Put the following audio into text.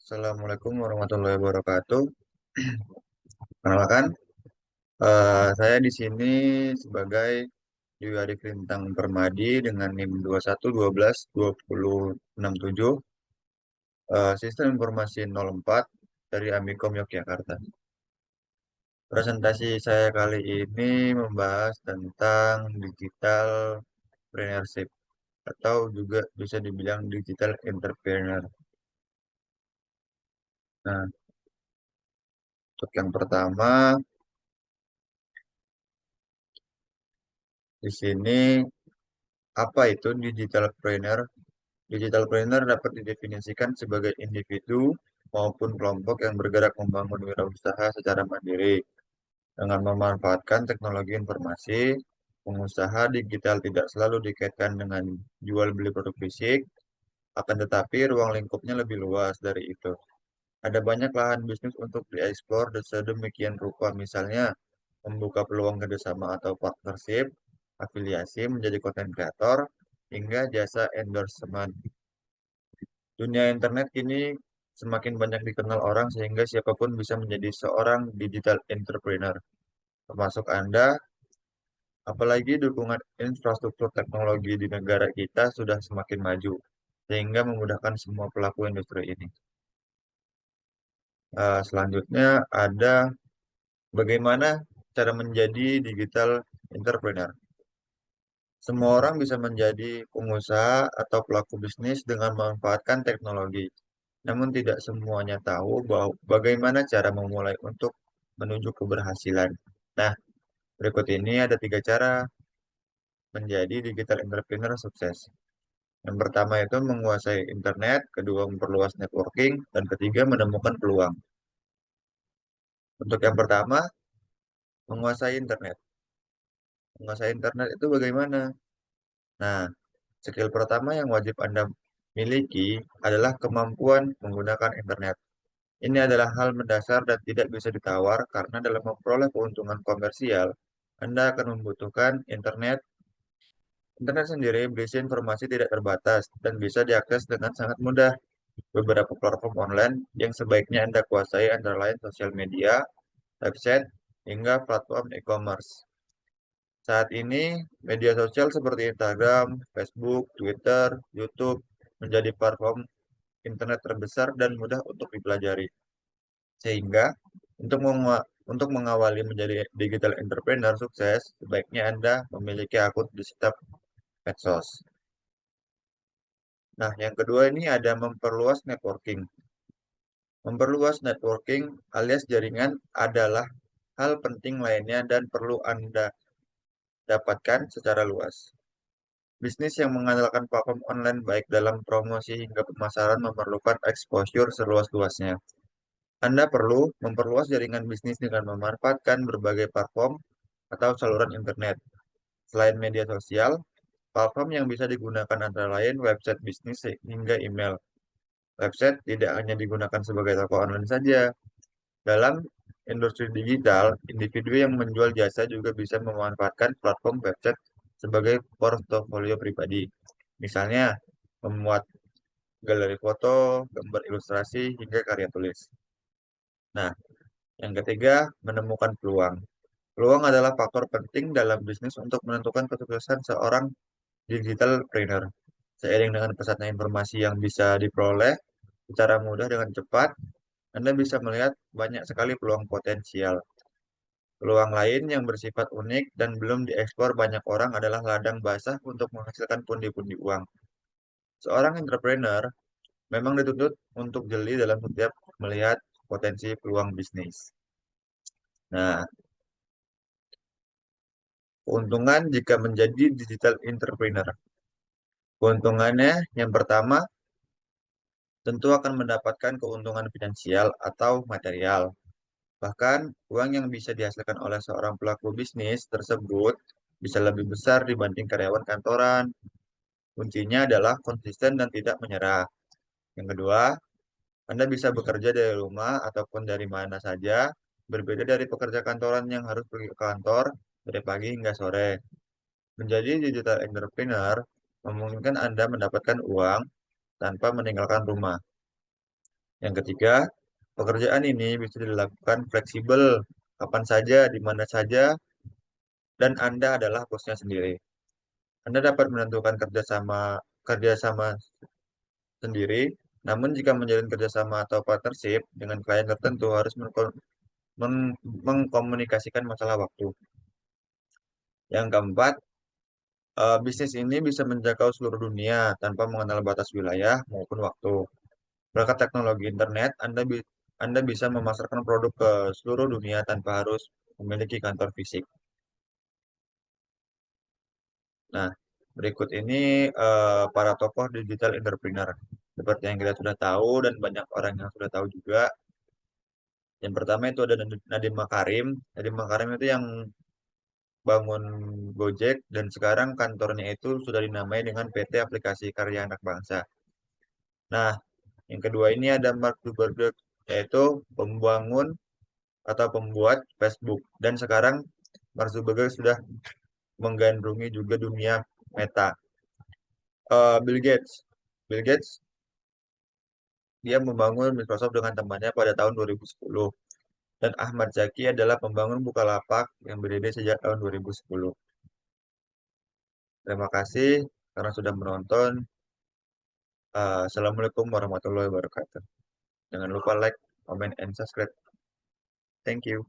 Assalamualaikum warahmatullahi wabarakatuh. Perkenalkan, saya di sini sebagai Dwi Adi Krintang Permadi dengan NIM 21 12 20 67, Sistem Informasi 04 dari Amikom Yogyakarta. Presentasi saya kali ini membahas tentang digital entrepreneurship atau juga bisa dibilang digital entrepreneur. Nah, untuk yang pertama di sini apa itu digital entrepreneur? Digitalpreneur dapat didefinisikan sebagai individu maupun kelompok yang bergerak membangun wirausaha secara mandiri dengan memanfaatkan teknologi informasi. Pengusaha digital tidak selalu dikaitkan dengan jual beli produk fisik, akan tetapi ruang lingkupnya lebih luas dari itu. Ada banyak lahan bisnis untuk dieksplor sedemikian rupa, misalnya membuka peluang kerjasama atau partnership, afiliasi menjadi konten kreator, hingga jasa endorsement. Dunia internet kini semakin banyak dikenal orang sehingga siapapun bisa menjadi seorang digital entrepreneur, termasuk Anda, apalagi dukungan infrastruktur teknologi di negara kita sudah semakin maju, sehingga memudahkan semua pelaku industri ini. Selanjutnya ada bagaimana cara menjadi digital entrepreneur. Semua orang bisa menjadi pengusaha atau pelaku bisnis dengan memanfaatkan teknologi. Namun tidak semuanya tahu bahwa bagaimana cara memulai untuk menuju keberhasilan. Nah, berikut ini ada 3 cara menjadi digital entrepreneur sukses. Yang pertama itu menguasai internet, kedua memperluas networking, dan ketiga menemukan peluang. Untuk yang pertama, menguasai internet. Menguasai internet itu bagaimana? Nah, skill pertama yang wajib Anda miliki adalah kemampuan menggunakan internet. Ini adalah hal mendasar dan tidak bisa ditawar karena dalam memperoleh keuntungan komersial, Anda akan membutuhkan internet. Internet sendiri berisi informasi tidak terbatas dan bisa diakses dengan sangat mudah. Beberapa platform online yang sebaiknya Anda kuasai antara lain sosial media, website, hingga platform e-commerce. Saat ini, media sosial seperti Instagram, Facebook, Twitter, YouTube menjadi platform internet terbesar dan mudah untuk dipelajari. Sehingga untuk mengawali menjadi digital entrepreneur sukses, sebaiknya Anda memiliki akun di setiap medsos. Nah, yang kedua ini ada memperluas networking. Memperluas networking alias jaringan adalah hal penting lainnya dan perlu Anda dapatkan secara luas. Bisnis yang mengandalkan platform online baik dalam promosi hingga pemasaran memerlukan exposure seluas-luasnya. Anda perlu memperluas jaringan bisnis dengan memanfaatkan berbagai platform atau saluran internet. Selain media sosial, platform yang bisa digunakan antara lain website bisnis hingga email. Website tidak hanya digunakan sebagai toko online saja. Dalam industri digital, individu yang menjual jasa juga bisa memanfaatkan platform website sebagai portofolio pribadi. Misalnya, memuat galeri foto, gambar ilustrasi, hingga karya tulis. Nah, yang ketiga, menemukan peluang. Peluang adalah faktor penting dalam bisnis untuk menentukan kesuksesan seorang digital trainer. Seiring dengan pesatnya informasi yang bisa diperoleh secara mudah dengan cepat, Anda bisa melihat banyak sekali peluang potensial. Peluang lain yang bersifat unik dan belum dieksplor banyak orang adalah ladang basah untuk menghasilkan pundi-pundi uang. Seorang entrepreneur memang dituntut untuk jeli dalam setiap melihat potensi peluang bisnis. Nah, keuntungan jika menjadi digital entrepreneur. Keuntungannya yang pertama tentu akan mendapatkan keuntungan finansial atau material. Bahkan uang yang bisa dihasilkan oleh seorang pelaku bisnis tersebut bisa lebih besar dibanding karyawan kantoran. Kuncinya adalah konsisten dan tidak menyerah. Yang kedua, Anda bisa bekerja dari rumah ataupun dari mana saja, berbeda dari pekerja kantoran yang harus pergi ke kantor dari pagi hingga sore. Menjadi digital entrepreneur memungkinkan Anda mendapatkan uang tanpa meninggalkan rumah. Yang ketiga, pekerjaan ini bisa dilakukan fleksibel kapan saja, di mana saja, dan Anda adalah bosnya sendiri. Anda dapat menentukan kerjasama sendiri, namun jika menjalin kerjasama atau partnership dengan klien tertentu harus mengkomunikasikan masalah waktu. Yang keempat, bisnis ini bisa menjangkau seluruh dunia tanpa mengenal batas wilayah maupun waktu. Berkat teknologi internet, Anda bisa memasarkan produk ke seluruh dunia tanpa harus memiliki kantor fisik. Nah, berikut ini para tokoh digital entrepreneur. Seperti yang kita sudah tahu dan banyak orang yang sudah tahu juga. Yang pertama itu ada Nadiem Makarim. Nadiem Makarim itu yang bangun Gojek dan sekarang kantornya itu sudah dinamai dengan PT Aplikasi Karya Anak Bangsa. Nah, yang kedua ini ada Mark Zuckerberg, yaitu pembangun atau pembuat Facebook. Dan sekarang Mark Zuckerberg sudah menggandrungi juga dunia Meta. Bill Gates. Bill Gates dia membangun Microsoft dengan temannya pada tahun 2010. Dan Ahmad Zaki adalah pembangun Bukalapak yang berdiri sejak tahun 2010. Terima kasih karena sudah menonton. Assalamualaikum warahmatullahi wabarakatuh. Jangan lupa like, comment, and subscribe. Thank you.